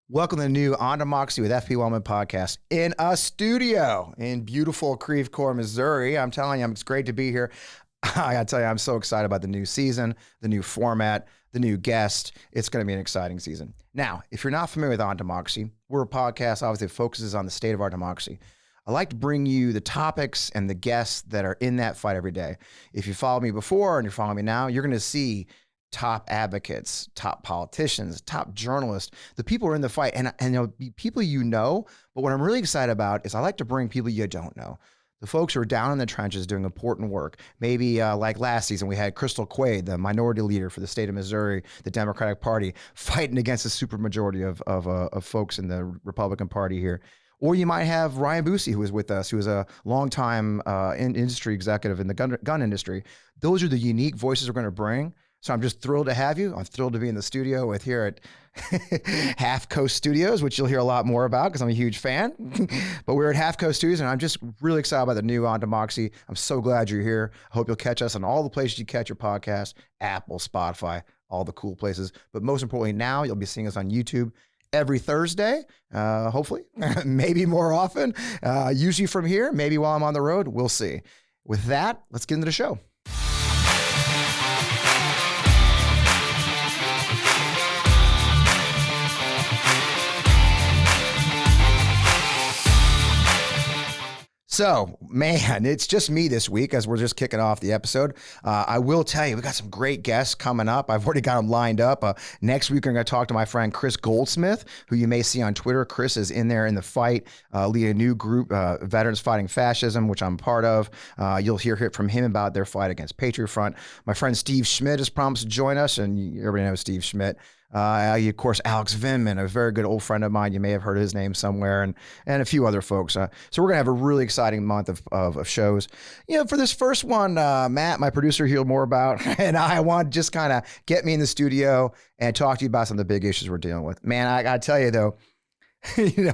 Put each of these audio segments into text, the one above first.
Welcome to the new On Democracy with FPWellman podcast in a studio in beautiful Creve Coeur, Missouri. I'm telling you, it's great to be here. I gotta tell you, I'm so excited about the new season, the new format, the new guest. It's going to be an exciting season. Now, if you're not familiar with On Democracy, we're a podcast, obviously, that focuses on the state of our democracy. I like to bring you the topics and the guests that are in that fight every day. If you followed me before and you're following me now, you're going to see top advocates, top politicians, top journalists, the people who are in the fight, and they'll be people you know. But what I'm really excited about is I like to bring people you don't know. The folks who are down in the trenches doing important work. Maybe like last season, we had Crystal Quaid, the minority leader for the state of Missouri, the Democratic Party, fighting against the supermajority of folks in the Republican Party here. Or you might have Ryan Boosie, who was with us, who is a longtime industry executive in the gun industry. Those are the unique voices we're going to bring. So I'm just thrilled to have you. I'm thrilled to be in the studio with here at Half Coast Studios, which you'll hear a lot more about because I'm a huge fan. But we're at Half Coast Studios, and I'm just really excited about the new On Democracy. I'm so glad you're here. I hope you'll catch us on all the places you catch your podcast, Apple, Spotify, all the cool places. But most importantly, now you'll be seeing us on YouTube every Thursday, hopefully, maybe more often, usually from here, maybe while I'm on the road. We'll see. With that, let's get into the show. So, man, it's just me this week as we're just kicking off the episode. I will tell you, we got some great guests coming up. I've already got them lined up. Next week, I'm going to talk to my friend Chris Goldsmith, who you may see on Twitter. Chris is in there in the fight, leading a new group, Veterans Fighting Fascism, which I'm part of. You'll hear from him about their fight against Patriot Front. My friend Steve Schmidt has promised to join us, and everybody knows Steve Schmidt. Of course, Alex Vindman, a very good old friend of mine. You may have heard his name somewhere, and a few other folks. So we're going to have a really exciting month of shows. You know, for this first one, Matt, my producer, he'll more about, and I want to just kind of get me in the studio and talk to you about some of the big issues we're dealing with. Man, I got to tell you, though,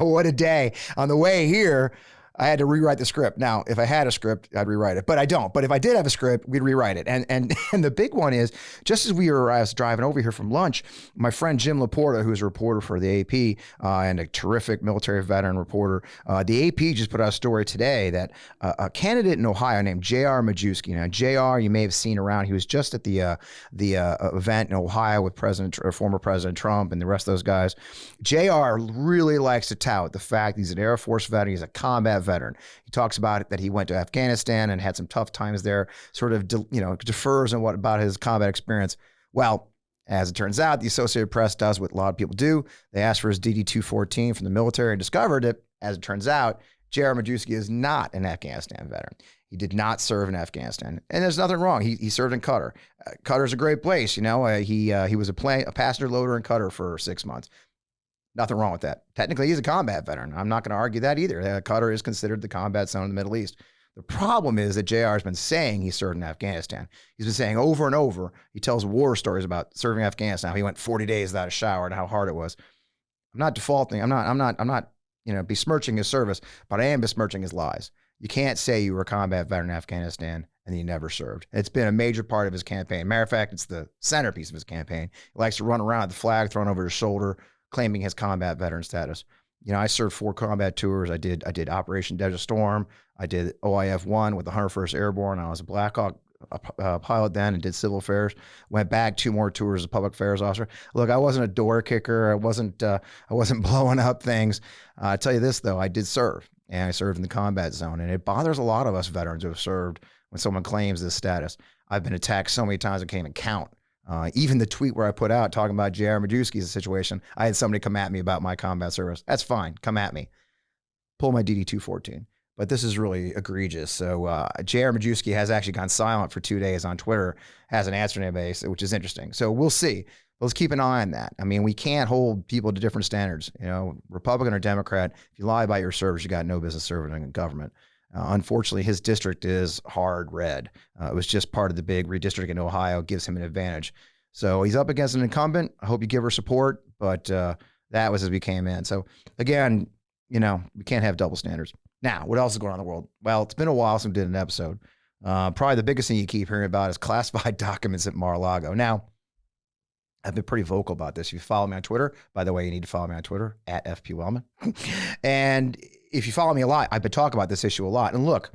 what a day. On the way here, I had to rewrite the script. Now, if I had a script, I'd rewrite it, but I don't. But if I did have a script, we'd rewrite it. And the big one is, just as I was driving over here from lunch, my friend Jim Laporta, who's a reporter for the AP and a terrific military veteran reporter, the AP just put out a story today that a candidate in Ohio named J.R. Majewski. Now, J.R. you may have seen around. He was just at the event in Ohio with former President Trump and the rest of those guys. J.R. really likes to tout the fact he's an Air Force veteran. He's a combat veteran. He talks about it, that he went to Afghanistan and had some tough times there, sort of, defers on what about his combat experience. Well, as it turns out, the Associated Press does what a lot of people do. They asked for his DD-214 from the military and discovered it. As it turns out, J.R. Majewski is not an Afghanistan veteran. He did not serve in Afghanistan, and there's nothing wrong. He served in Qatar. Qatar's a great place. He was a passenger loader in Qatar for 6 months. Nothing wrong with that. Technically, he's a combat veteran. I'm not going to argue that either. Qatar is considered the combat zone in the Middle East. The problem is that JR has been saying he served in Afghanistan. He's been saying over and over, he tells war stories about serving in Afghanistan, how he went 40 days without a shower and how hard it was. I'm not defaulting. I'm not besmirching his service, but I am besmirching his lies. You can't say you were a combat veteran in Afghanistan and he never served. It's been a major part of his campaign. Matter of fact, it's the centerpiece of his campaign. He likes to run around with the flag thrown over his shoulder, claiming his combat veteran status. I served 4 combat tours. I did Operation Desert Storm. I did OIF-1 with the 101st Airborne. I was a Black Hawk pilot then and did civil affairs. Went back 2 more tours as a public affairs officer. Look, I wasn't a door kicker. I wasn't blowing up things. I tell you this though, I did serve, and I served in the combat zone, and it bothers a lot of us veterans who have served when someone claims this status. I've been attacked so many times I can't even count. Even the tweet where I put out talking about J.R. Majewski's situation, I had somebody come at me about my combat service. That's fine. Come at me. Pull my DD-214. But this is really egregious. So J.R. Majewski has actually gone silent for 2 days on Twitter, hasn't answered anybody, which is interesting. So we'll see. Let's keep an eye on that. I mean, we can't hold people to different standards. Republican or Democrat, if you lie about your service, you got no business serving in government. Unfortunately, his district is hard red. It was just part of the big redistricting in Ohio, gives him an advantage. So he's up against an incumbent. I hope you give her support, but that was as we came in. So again, we can't have double standards. Now, what else is going on in the world? Well, it's been a while since we did an episode. Probably the biggest thing you keep hearing about is classified documents at Mar-a-Lago. Now, I've been pretty vocal about this. If you follow me on Twitter, by the way, you need to follow me on Twitter at FPWellman. And if you follow me a lot, I've been talking about this issue a lot. And look,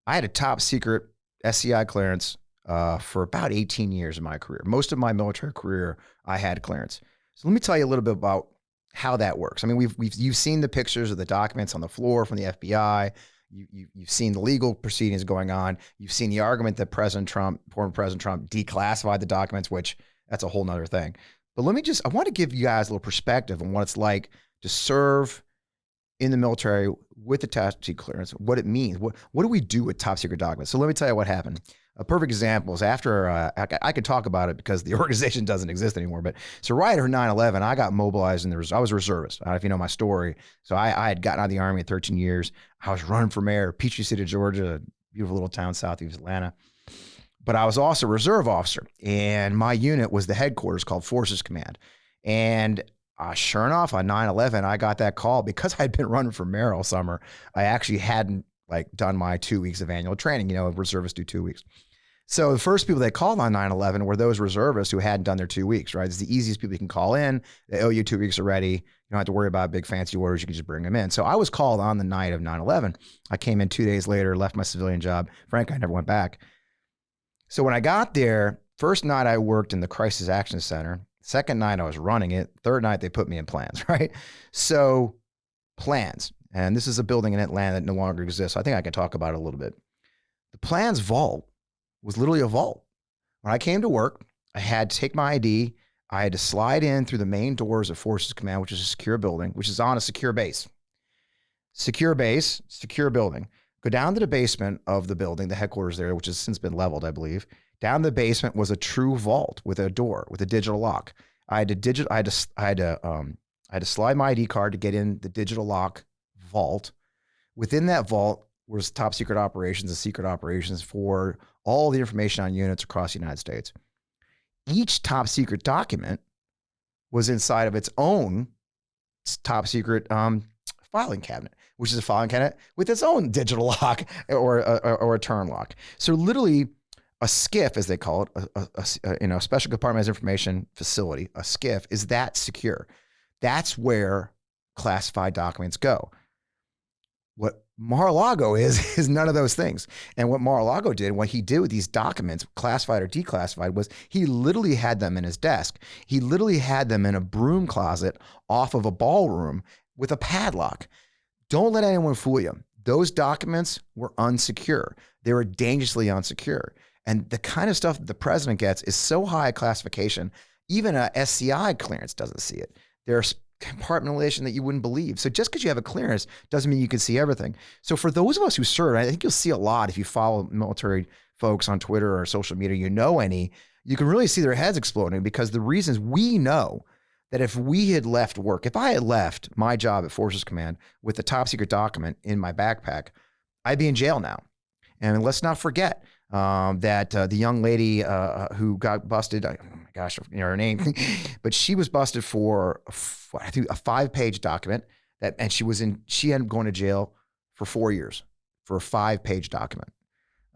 I had a top secret SCI clearance for about 18 years in my career. Most of my military career, I had clearance. So let me tell you a little bit about how that works. I mean, you've seen the pictures of the documents on the floor from the FBI. You've seen the legal proceedings going on. You've seen the argument that former President Trump declassified the documents, which that's a whole nother thing. But I want to give you guys a little perspective on what it's like to serve in the military with the top secret clearance, what it means. What do we do with top secret documents? So let me tell you what happened. A perfect example is after, I could talk about it because the organization doesn't exist anymore, but so right after 9/11, I got mobilized I was a reservist. I don't know if you know my story. So I had gotten out of the Army at 13 years. I was running for mayor of Peachtree City, Georgia, a beautiful little town south of Atlanta. But I was also a reserve officer, and my unit was the headquarters called Forces Command. And sure enough, on 9/11, I got that call because I'd been running for mayor all summer. I actually hadn't done my 2 weeks of annual training. You know, reservists do 2 weeks. So the first people they called on 9/11 were those reservists who hadn't done their 2 weeks, right? It's the easiest people you can call in. They owe you 2 weeks already. You don't have to worry about big fancy orders. You can just bring them in. So I was called on the night of 9/11. I came in 2 days later, left my civilian job. Frankly, I never went back. So when I got there, first night I worked in the Crisis Action Center. Second night I was running it. Third night they put me in plans, right? So plans, and this is a building in Atlanta that no longer exists. So I think I can talk about it a little bit. The plans vault was literally a vault. When I came to work, I had to take my ID. I had to slide in through the main doors of Forces Command, which is a secure building, which is on a secure base. Secure base, secure building. Go down to the basement of the building, the headquarters there, which has since been leveled, I believe. Down the basement was a true vault with a door, with a digital lock. I had to slide my ID card to get in the digital lock vault. Within that vault was top secret operations and secret operations for all the information on units across the United States. Each top secret document was inside of its own top secret filing cabinet, which is a filing cabinet with its own digital lock or a turn lock. So literally a SCIF, as they call it, a special compartmentalized information facility, a SCIF, is that secure. That's where classified documents go. What Mar-a-Lago is none of those things. And what Mar-a-Lago did, what he did with these documents, classified or declassified, was he literally had them in his desk. He literally had them in a broom closet off of a ballroom with a padlock. Don't let anyone fool you. Those documents were unsecure. They were dangerously unsecure. And the kind of stuff that the president gets is so high a classification, even a SCI clearance doesn't see it. There's compartmentalization that you wouldn't believe. So just because you have a clearance doesn't mean you can see everything. So for those of us who serve, I think you'll see a lot if you follow military folks on Twitter or social media, you can really see their heads exploding, because the reasons we know that if we had left work, if I had left my job at Forces Command with the top secret document in my backpack, I'd be in jail now. And let's not forget that the young lady who got busted, oh my gosh, her name, but she was busted for I think a 5-page document and she ended up going to jail for 4 years for a 5-page document.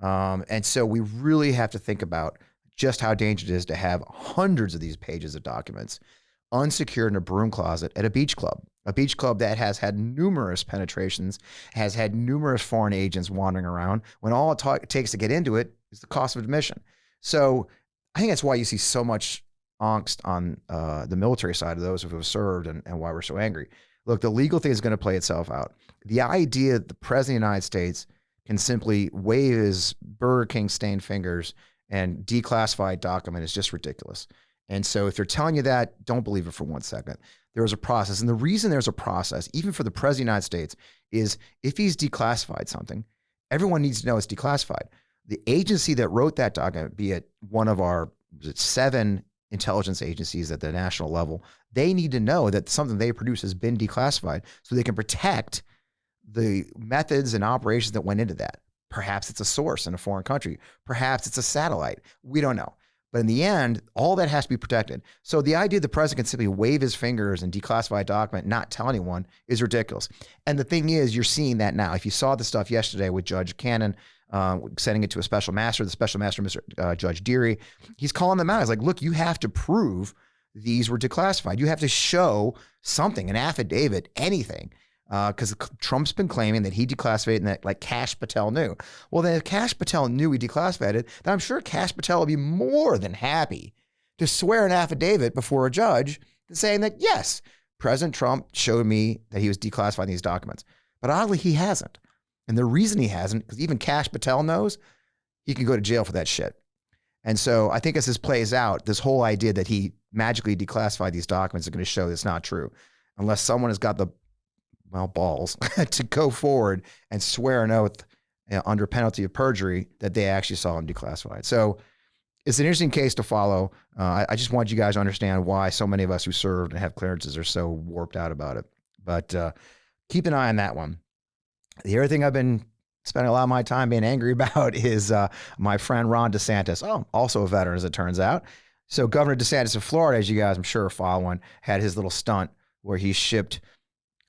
And so we really have to think about just how dangerous it is to have hundreds of these pages of documents unsecured in a broom closet at a beach club that has had numerous penetrations, has had numerous foreign agents wandering around, when all it takes to get into it is the cost of admission. So I think that's why you see so much angst on the military side of those who have served, and why we're so angry. Look, the legal thing is going to play itself out. The idea that the president of the United States can simply wave his Burger King stained fingers and declassify a document is just ridiculous. And so if they're telling you that, don't believe it for 1 second. There is a process. And the reason there's a process, even for the president of the United States, is if he's declassified something, everyone needs to know it's declassified. The agency that wrote that document, be it one of our 7 intelligence agencies at the national level, they need to know that something they produce has been declassified so they can protect the methods and operations that went into that. Perhaps it's a source in a foreign country. Perhaps it's a satellite. We don't know. But in the end, all that has to be protected. So the idea the president can simply wave his fingers and declassify a document, not tell anyone, is ridiculous. And the thing is, you're seeing that now. If you saw the stuff yesterday with Judge Cannon sending it to a special master, the special master, Mr. Judge Deary. He's calling them out. He's like, look, you have to prove these were declassified. You have to show something, an affidavit, anything. Because Trump's been claiming that he declassified and that like Kash Patel knew. Well, then if Kash Patel knew he declassified it, then I'm sure Kash Patel would be more than happy to swear an affidavit before a judge saying that, yes, President Trump showed me that he was declassifying these documents. But oddly, he hasn't. And the reason he hasn't, because even Kash Patel knows, he can go to jail for that shit. And so I think as this plays out, this whole idea that he magically declassified these documents is going to show that's not true. Unless someone has got the balls to go forward and swear an oath under penalty of perjury that they actually saw him declassified. So it's an interesting case to follow. I just want you guys to understand why so many of us who served and have clearances are so warped out about it. But keep an eye on that one. The other thing I've been spending a lot of my time being angry about is my friend Ron DeSantis. Also a veteran, as it turns out. So Governor DeSantis of Florida, as you guys I'm sure are following, had his little stunt where he shipped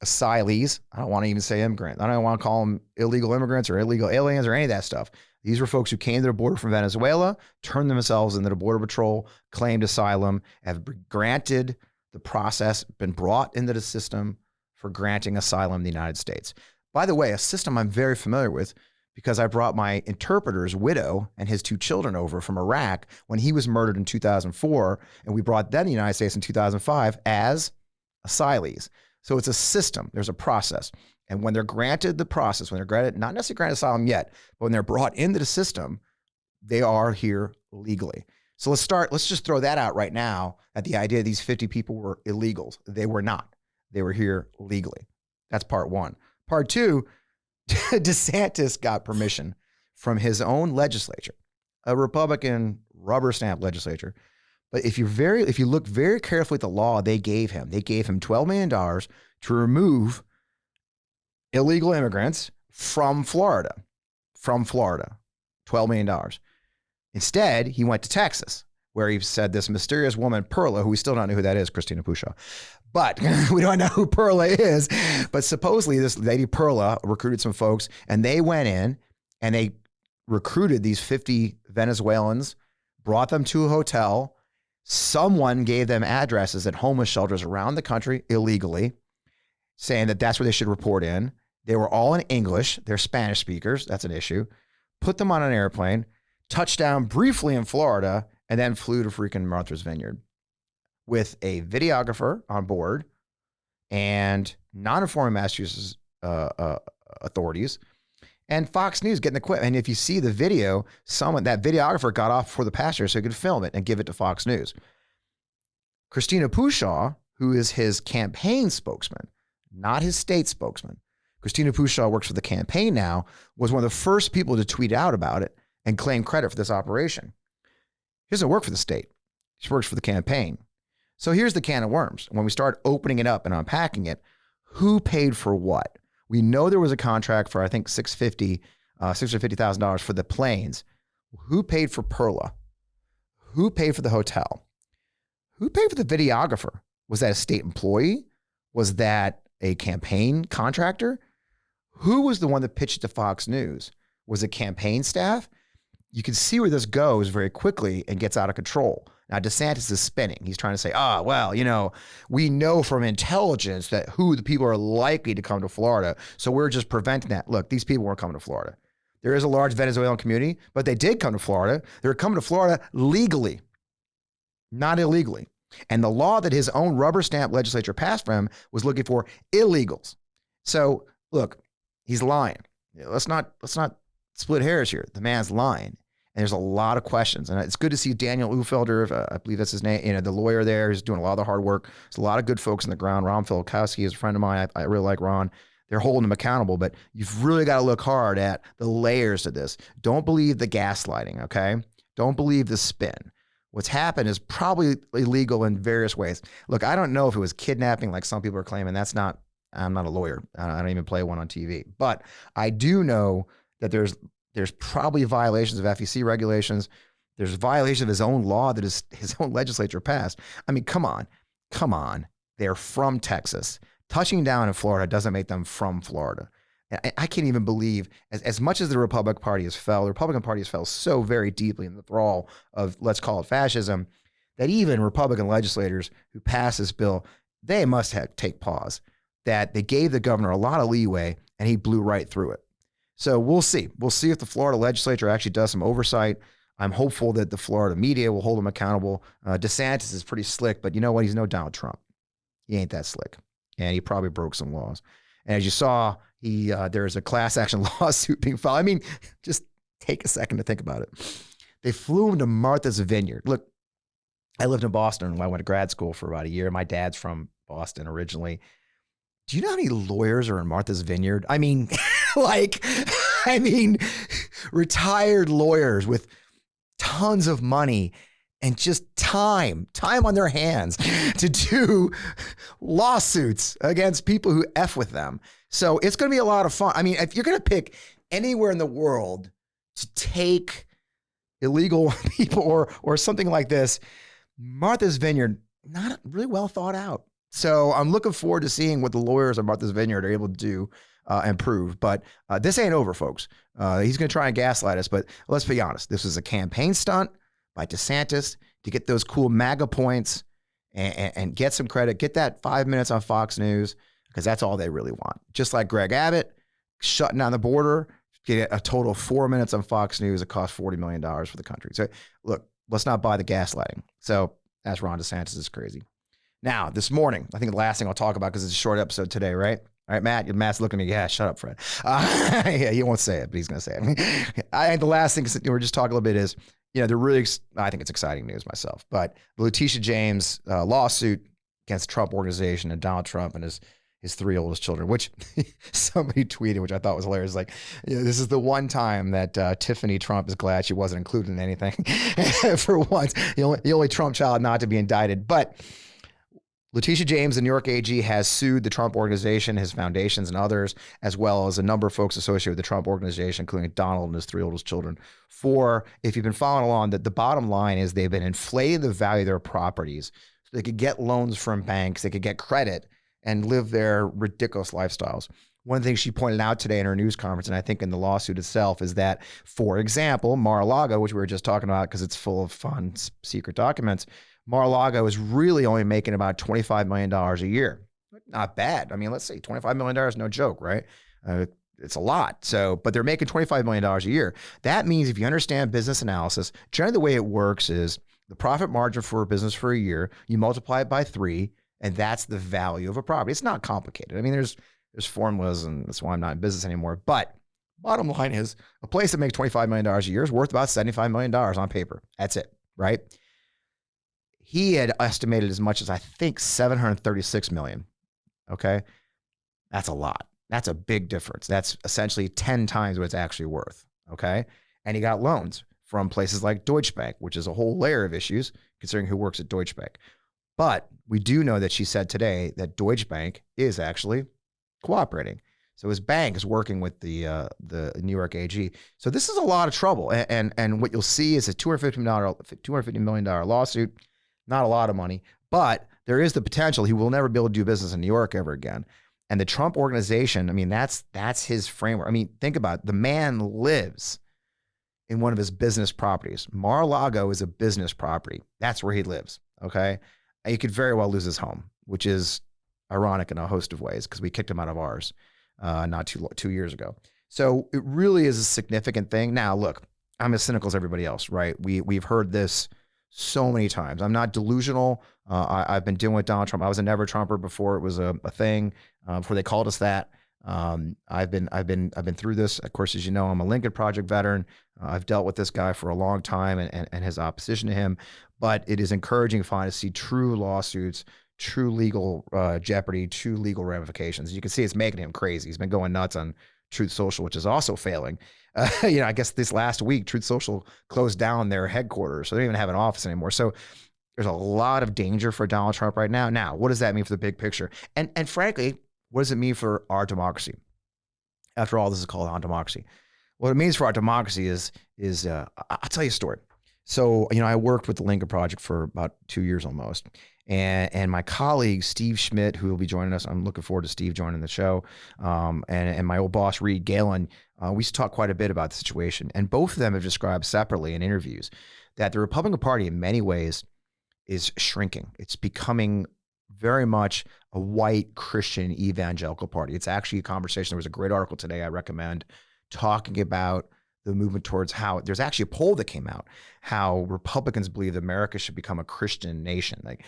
asylees. I don't want to even say immigrant. I don't want to call them illegal immigrants or illegal aliens or any of that stuff. These were folks who came to the border from Venezuela, turned themselves into the Border Patrol, claimed asylum, have been granted the process, been brought into the system for granting asylum in the United States. By the way, a system I'm very familiar with because I brought my interpreter's widow and his 2 children over from Iraq when he was murdered in 2004, and we brought them to the United States in 2005 as asylees. So it's a system. There's a process. And when they're granted the process, when they're granted, not necessarily granted asylum yet, but when they're brought into the system, they are here legally. So let's just throw that out right now at the idea these 50 people were illegals. They were not. They were here legally. That's part one. Part two, DeSantis got permission from his own legislature, a Republican rubber stamp legislature. But if you look very carefully at the law they gave him $12 million to remove illegal immigrants from Florida, $12 million. Instead, he went to Texas, where he said this mysterious woman, Perla, who we still don't know who that is, Christina Pushaw, but we don't know who Perla is. But supposedly this lady Perla recruited some folks, and they went in and they recruited these 50 Venezuelans, brought them to a hotel. Someone gave them addresses at homeless shelters around the country illegally, saying that that's where they should report in. They were all in English. They're Spanish speakers. That's an issue. Put them on an airplane, touched down briefly in Florida, and then flew to freaking Martha's Vineyard with a videographer on board and non-informing Massachusetts authorities. And Fox News getting the quit. And if you see the video, that videographer got off before the passenger so he could film it and give it to Fox News. Christina Pushaw, who is his campaign spokesman, not his state spokesman. Christina Pushaw works for the campaign now, was one of the first people to tweet out about it and claim credit for this operation. She doesn't work for the state. She works for the campaign. So here's the can of worms. When we start opening it up and unpacking it, who paid for what? We know there was a contract for, I think, $650,000 for the planes. Who paid for Perla? Who paid for the hotel? Who paid for the videographer? Was that a state employee? Was that a campaign contractor? Who was the one that pitched to Fox News? Was it campaign staff? You can see where this goes very quickly and gets out of control. Now, DeSantis is spinning. He's trying to say, we know from intelligence that who the people are likely to come to Florida, so we're just preventing that. Look, these people weren't coming to Florida. There is a large Venezuelan community, but they did come to Florida. They were coming to Florida legally, not illegally. And the law that his own rubber stamp legislature passed for him was looking for illegals. So, look, he's lying. Let's not split hairs here. The man's lying. And there's a lot of questions. And it's good to see Daniel Uhlfelder, I believe that's his name, the lawyer there, who's doing a lot of the hard work. There's a lot of good folks on the ground. Ron Filikowski is a friend of mine. I really like Ron. They're holding him accountable, but you've really got to look hard at the layers of this. Don't believe the gaslighting, okay? Don't believe the spin. What's happened is probably illegal in various ways. Look, I don't know if it was kidnapping like some people are claiming. I'm not a lawyer. I don't even play one on TV. But I do know that there's probably violations of FEC regulations. There's violation of his own law that his own legislature passed. I mean, come on. They're from Texas. Touching down in Florida doesn't make them from Florida. I can't even believe, as much as the Republican Party has fell so very deeply in the thrall of, let's call it fascism, that even Republican legislators who passed this bill, they must take pause, that they gave the governor a lot of leeway and he blew right through it. So we'll see. We'll see if the Florida legislature actually does some oversight. I'm hopeful that the Florida media will hold him accountable. DeSantis is pretty slick, but you know what? He's no Donald Trump. He ain't that slick. And he probably broke some laws. And as you saw, there's a class action lawsuit being filed. I mean, just take a second to think about it. They flew him to Martha's Vineyard. Look, I lived in Boston when I went to grad school for about a year. My dad's from Boston originally. Do you know how many lawyers are in Martha's Vineyard? I mean, retired lawyers with tons of money and just time on their hands to do lawsuits against people who F with them. So it's going to be a lot of fun. I mean, if you're going to pick anywhere in the world to take illegal people or something like this, Martha's Vineyard, not really well thought out. So I'm looking forward to seeing what the lawyers at Martha's Vineyard are able to do and prove. But this ain't over, folks. He's going to try and gaslight us. But let's be honest. This was a campaign stunt by DeSantis to get those cool MAGA points and get some credit. Get that 5 minutes on Fox News, because that's all they really want. Just like Greg Abbott shutting down the border, get a total of 4 minutes on Fox News. It cost $40 million for the country. So look, let's not buy the gaslighting. So that's Ron DeSantis is crazy. Now, this morning, I think the last thing I'll talk about, because it's a short episode today, right? All right, Matt's looking at me. Yeah, shut up, Fred. Yeah, he won't say it, but he's going to say it. I think the last thing we're just talking a little bit is, I think it's exciting news myself, but the Letitia James lawsuit against the Trump organization and Donald Trump and his 3 oldest children, which somebody tweeted, which I thought was hilarious. Like, this is the one time that Tiffany Trump is glad she wasn't included in anything for once. The only Trump child not to be indicted. But Letitia James, the New York AG, has sued the Trump organization, his foundations, and others, as well as a number of folks associated with the Trump organization, including Donald and his 3 oldest children, for, if you've been following along, that the bottom line is they've been inflating the value of their properties so they could get loans from banks, they could get credit, and live their ridiculous lifestyles. One of the things she pointed out today in her news conference, and I think in the lawsuit itself, is that, for example, Mar-a-Lago, which we were just talking about because it's full of fun secret documents, Mar-a-Lago is really only making about $25 million a year. Not bad. I mean, let's say $25 million, no joke, right? It's a lot. So, but they're making $25 million a year. That means if you understand business analysis, generally the way it works is the profit margin for a business for a year, you multiply it by 3, and that's the value of a property. It's not complicated. I mean, there's formulas, and that's why I'm not in business anymore. But bottom line is, a place that makes $25 million a year is worth about $75 million on paper. That's it, right? He had estimated as much as, I think, $736 million. Okay. That's a lot. That's a big difference. That's essentially 10 times what it's actually worth. Okay. And he got loans from places like Deutsche Bank, which is a whole layer of issues considering who works at Deutsche Bank. But we do know that she said today that Deutsche Bank is actually cooperating. So his bank is working with the New York AG. So this is a lot of trouble. And what you'll see is a $250 million lawsuit. Not a lot of money, but there is the potential he will never be able to do business in New York ever again. And the Trump organization, I mean, that's his framework. I mean, think about it. The man lives in one of his business properties. Mar-a-Lago is a business property. That's where he lives, okay? And he could very well lose his home, which is ironic in a host of ways because we kicked him out of ours not 2 years ago. So it really is a significant thing. Now, look, I'm as cynical as everybody else, right? We've heard this so many times. I'm not delusional. I've been dealing with Donald Trump. I was a never Trumper before it was a thing, before they called us that. I've been through this. Of course, as you know, I'm a Lincoln Project veteran. I've dealt with this guy for a long time and his opposition to him. But it is encouraging to see true lawsuits, true legal jeopardy, true legal ramifications. You can see it's making him crazy. He's been going nuts on Truth Social, which is also failing. I guess this last week, Truth Social closed down their headquarters, so they don't even have an office anymore. So there's a lot of danger for Donald Trump right now. Now, what does that mean for the big picture? And frankly, what does it mean for our democracy? After all, this is called our democracy. What it means for our democracy is I'll tell you a story. So, I worked with the Lincoln Project for about 2 years almost. And my colleague, Steve Schmidt, who will be joining us, I'm looking forward to Steve joining the show, and my old boss, Reed Galen, we used to talk quite a bit about the situation. And both of them have described separately in interviews that the Republican Party in many ways is shrinking. It's becoming very much a white Christian evangelical party. It's actually a conversation. There was a great article today I recommend talking about the movement towards how there's actually a poll that came out, how Republicans believe that America should become a Christian nation. Like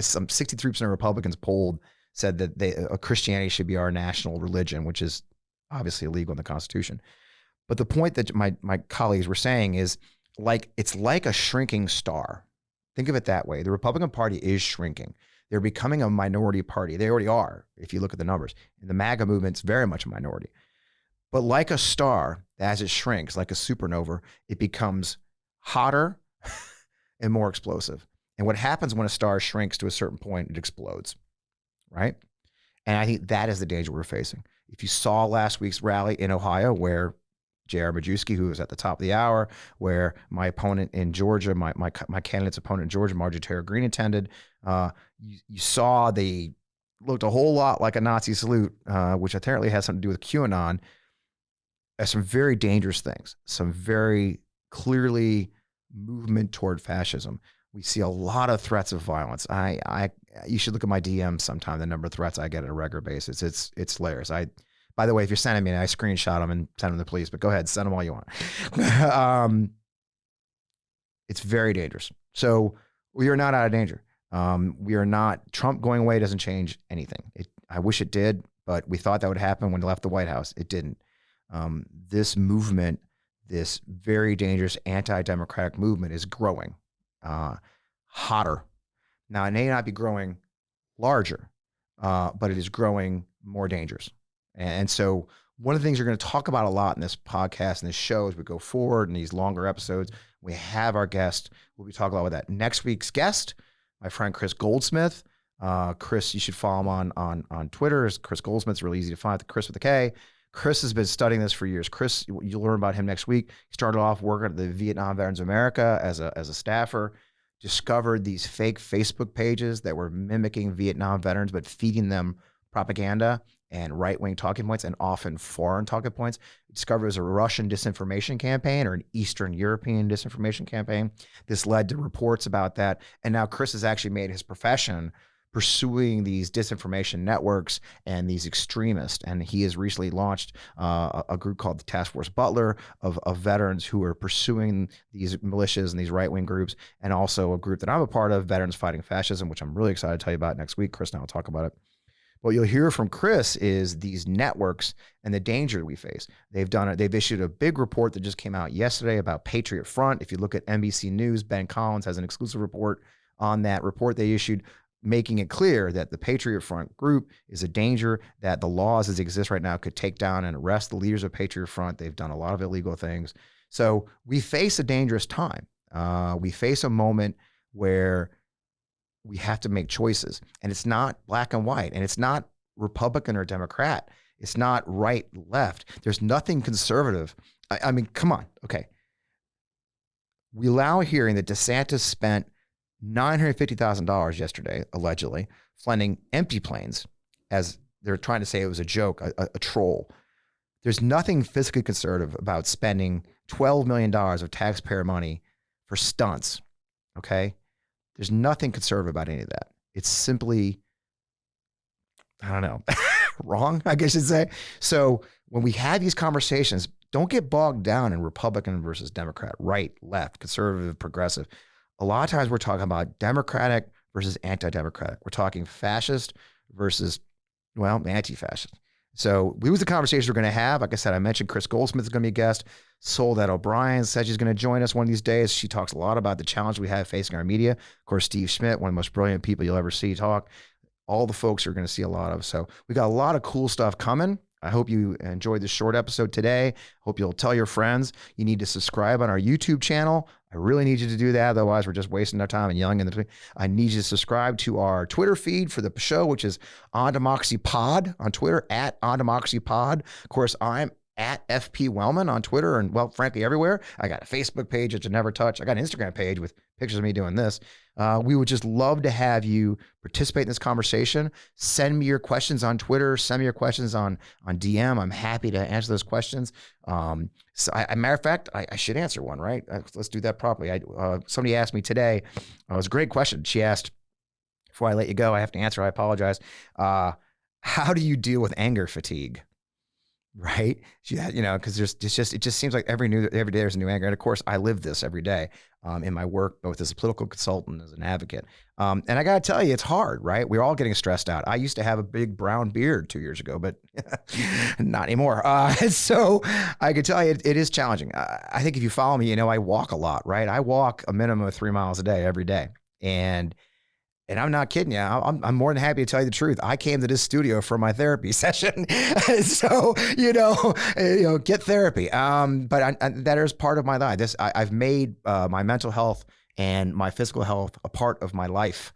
some 63% of Republicans polled said that Christianity should be our national religion, which is obviously illegal in the Constitution. But the point that my colleagues were saying is it's like a shrinking star. Think of it that way. The Republican Party is shrinking. They're becoming a minority party. They already are, if you look at the numbers. And the MAGA movement's very much a minority. But like a star, as it shrinks, like a supernova, it becomes hotter and more explosive. And what happens when a star shrinks to a certain point, it explodes, right? And I think that is the danger we're facing. If you saw last week's rally in Ohio, where J.R. Majewski, who was at the top of the hour, where my opponent in Georgia, my candidate's opponent in Georgia, Marjorie Taylor Greene, attended, you saw they looked a whole lot like a Nazi salute, which apparently has something to do with QAnon. Some very dangerous things, some very clearly movement toward fascism. We see a lot of threats of violence. You should look at my DMs sometime, the number of threats I get on a regular basis. It's hilarious. By the way, if you're sending me, I screenshot them and send them to the police, but go ahead, send them all you want. It's very dangerous. So we are not out of danger. We are not, Trump going away doesn't change anything. I wish it did, but we thought that would happen when he left the White House. It didn't. This movement, this very dangerous anti-democratic movement is growing, hotter. Now, it may not be growing larger, but it is growing more dangerous. And so one of the things you're going to talk about a lot in this podcast and this show as we go forward in these longer episodes, we have our guest. We'll be talking about that. Next week's guest, my friend Chris Goldsmith. Chris, you should follow him on Twitter. Chris Goldsmith's really easy to find, Chris with a K. Chris has been studying this for years. Chris, you'll learn about him next week. He started off working at the Vietnam Veterans of America as a staffer, discovered these fake Facebook pages that were mimicking Vietnam veterans, but feeding them propaganda and right-wing talking points and often foreign talking points. He discovered it was a Russian disinformation campaign or an Eastern European disinformation campaign. This led to reports about that. And now Chris has actually made his profession pursuing these disinformation networks and these extremists. And he has recently launched a group called the Task Force Butler of veterans who are pursuing these militias and these right-wing groups, and also a group that I'm a part of, Veterans Fighting Fascism, which I'm really excited to tell you about next week. Chris and I will talk about it. What you'll hear from Chris is these networks and the danger we face. They've issued a big report that just came out yesterday about Patriot Front. If you look at NBC News, Ben Collins has an exclusive report on that report they issued, making it clear that the Patriot Front group is a danger, that the laws as they exist right now could take down and arrest the leaders of Patriot Front. They've done a lot of illegal things. So we face a dangerous time. We face a moment where we have to make choices, and it's not black and white, and it's not Republican or Democrat. It's not right, left. There's nothing conservative. I mean, come on. Okay. We allow a hearing that DeSantis spent $950,000 yesterday, allegedly, flying empty planes, as they're trying to say it was a joke, a troll. There's nothing fiscally conservative about spending $12 million of taxpayer money for stunts, okay? There's nothing conservative about any of that. It's simply, I don't know, wrong, I guess you'd say. So when we have these conversations, don't get bogged down in Republican versus Democrat, right, left, conservative, progressive. A lot of times we're talking about Democratic versus anti-democratic. We're talking fascist versus, well, anti-fascist. So we was the conversation we're going to have. Like I said, I mentioned Chris Goldsmith is going to be a guest. Soledad O'Brien said she's going to join us one of these days. She talks a lot about the challenge we have facing our media. Of course, Steve Schmidt, one of the most brilliant people you'll ever see talk. All the folks you're going to see a lot of. So we got a lot of cool stuff coming. I hope you enjoyed this short episode today. Hope you'll tell your friends. You need to subscribe on our YouTube channel. I really need you to do that. Otherwise, we're just wasting our time and yelling in the. I need you to subscribe to our Twitter feed for the show, which is On Democracy Pod on Twitter, at On Democracy Pod. Of course, I'm at FPWellman on Twitter and, well, frankly, everywhere. I got a Facebook page that you never touch. I got an Instagram page with pictures of me doing this. We would just love to have you participate in this conversation. Send me your questions on Twitter. Send me your questions on DM. I'm happy to answer those questions. Matter of fact, I should answer one, right? Let's do that properly. Somebody asked me today. It was a great question. She asked, before I let you go, I have to answer. I apologize. How do you deal with anger fatigue? Right? Because it just seems like every day there's a new anger. And of course, I live this every day in my work, both as a political consultant, as an advocate. And I got to tell you, it's hard, right? We're all getting stressed out. I used to have a big brown beard 2 years ago, but not anymore. So I can tell you, it is challenging. I think if you follow me, I walk a lot, right? I walk a minimum of 3 miles a day, every day. And I'm not kidding you. I'm more than happy to tell you the truth. I came to this studio for my therapy session. So, get therapy. But that is part of my life. I've made my mental health and my physical health a part of my life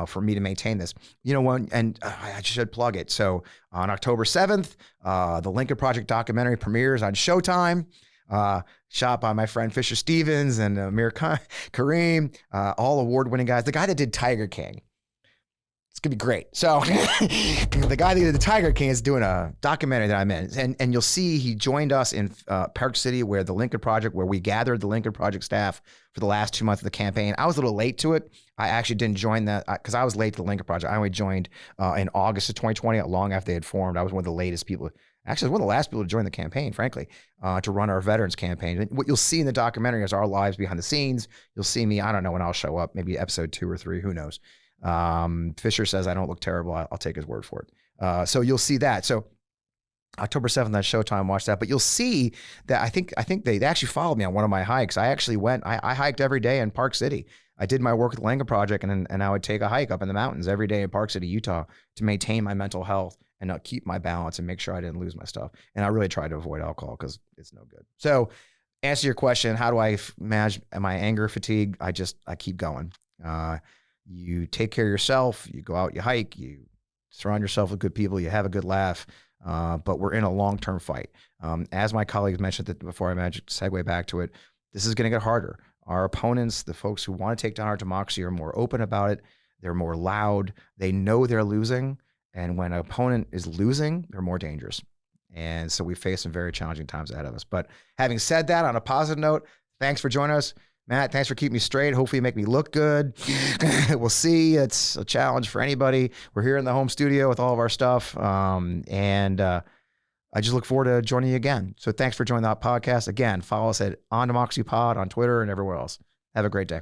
for me to maintain this. I should plug it. So on October 7th, the Lincoln Project documentary premieres on Showtime. Shot by my friend Fisher Stevens and Amir Kareem, all award-winning guys. The guy that did Tiger King. It's going to be great. So the guy that did the Tiger King is doing a documentary that I'm in. And you'll see he joined us in Park City, where we gathered the Lincoln Project staff for the last 2 months of the campaign. I was a little late to it. I actually didn't join that because I was late to the Lincoln Project. I only joined in August of 2020, long after they had formed. I was one of the latest people. Actually, I was one of the last people to join the campaign, frankly, to run our veterans campaign. And what you'll see in the documentary is our lives behind the scenes. You'll see me, I don't know when I'll show up, maybe episode 2 or 3, who knows. Fisher says I don't look terrible. I'll take his word for it. So you'll see that. So October 7th on Showtime, watch that. But you'll see that I think they actually followed me on one of my hikes. I actually I hiked every day in Park City. I did my work with the Lincoln Project, and I would take a hike up in the mountains every day in Park City, Utah, to maintain my mental health and keep my balance and make sure I didn't lose my stuff. And I really tried to avoid alcohol because it's no good. So answer your question, how do I manage my anger fatigue? I keep going. You take care of yourself, you go out, you hike, you surround yourself with good people, you have a good laugh, but we're in a long-term fight. As my colleagues mentioned that before, I segue back to it, this is going to get harder. Our opponents, the folks who want to take down our democracy, are more open about it. They're more loud. They know they're losing. And when an opponent is losing, they're more dangerous. And so we face some very challenging times ahead of us. But having said that, on a positive note, thanks for joining us. Matt, thanks for keeping me straight. Hopefully you make me look good. We'll see. It's a challenge for anybody. We're here in the home studio with all of our stuff. I just look forward to joining you again. So thanks for joining that podcast. Again, follow us at On Democracy Pod on Twitter and everywhere else. Have a great day.